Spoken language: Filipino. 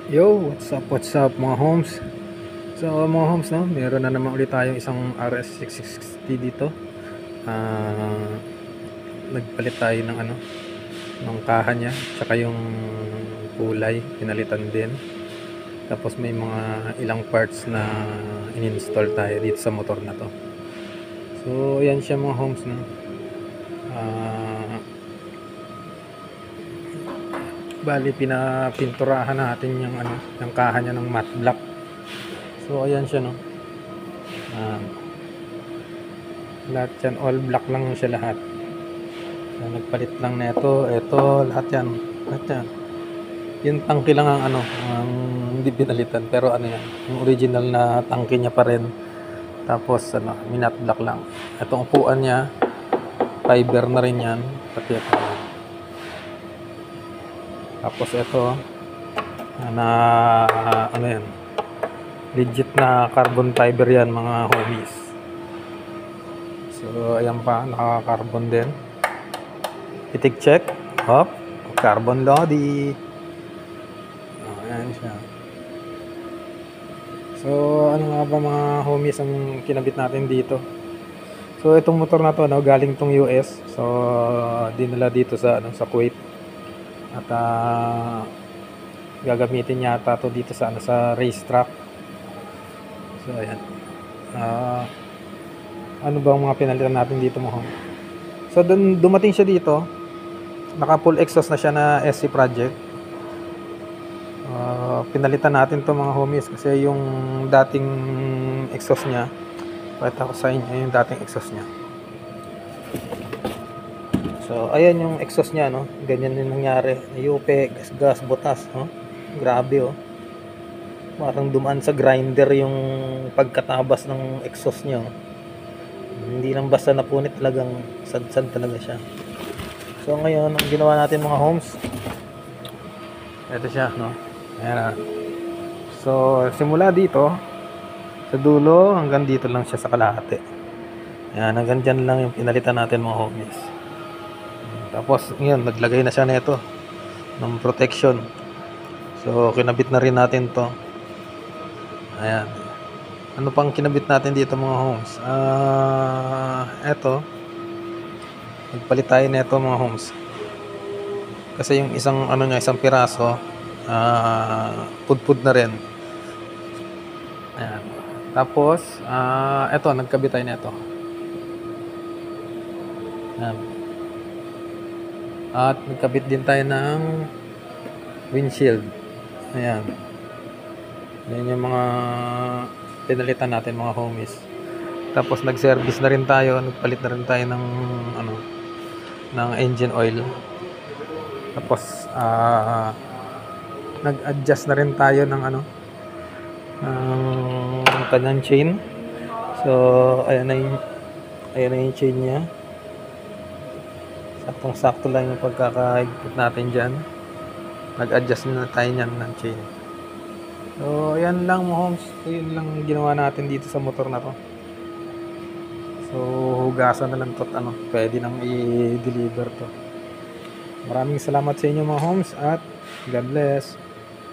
Yo, what's up mga homes? So mga homes, no, meron na naman ulit tayong isang RS660 dito. Nagpalit tayo ng ng kaha niya, tsaka yung kulay, pinalitan din. Tapos may mga ilang parts na in-install tayo dito sa motor na to. So ayan siya mga homes, no. Bali pinapinturahan natin yung kaha niya ng matte black. So ayan siya, no. Lahat yan, all black lang siya lahat. Nagpalit lang na ito lahat yan. Yung tangke lang ang hindi pinalitan, pero yan, yung original na tangke niya pa rin. Tapos minat black lang. Itong upuan niya, fiber na rin yan, pati ito. Tapos ito na yan, legit na carbon fiber yan mga homies. So ayan pa, naka-carbon din. Itik check, hop, carbon lodi. Ayan siya. So ano nga ba mga homies ang kinabit natin dito? So itong motor na to, galing tong US. So dinala dito sa sa Kuwait. At gagamitin yata to dito sa sa racetrack. So ayan. Ano ba ang mga pinalitan natin dito mga homies? So dumating siya dito, naka full exhaust na siya na SC Project. Pinalitan natin to mga homies kasi yung dating exhaust niya, pakita ko sa inyo yung dating exhaust niya. So ayan yung exhaust niya, no, ganyan yung nangyari, yupe, gas butas, no? Grabe, oh, parang dumaan sa grinder yung pagkatabas ng exhaust niya, oh. Hindi lang basta napunit, talagang sad-sad talaga siya. So ngayon ang ginawa natin mga homes, ito siya, no. Ayan. So simula dito sa dulo hanggang dito lang siya sa kalahati. Ayan, hanggang dyan lang yung pinalitan natin mga homies. Tapos ngayon naglagay na siya nito ng protection. So kinabit na rin natin to. Ayan. Ano pang kinabit natin dito mga homes? Eto, nagpalit tayo nito mga homes. Kasi yung isang isang piraso, pudpud na rin. Ayan. Tapos eto, nagkabit tayo nito. Ayan. At nagkabit din tayo ng windshield. Ayan. Yan yung mga pinalitan natin mga homies. Tapos nag-service na rin tayo, nagpalit na rin tayo ng ng engine oil. Tapos nag-adjust na rin tayo ng ng kanyang chain. So ayan na yung chain niya. Saktong-sakto lang yung pagkakahigpit natin dyan. Nag-adjust na tayo niyan ng chain. So ayan lang mga homes, yun lang ginawa natin dito sa motor na to. So hugasan na lang to at pwede nang i-deliver to. Maraming salamat sa inyo mga homes at God bless.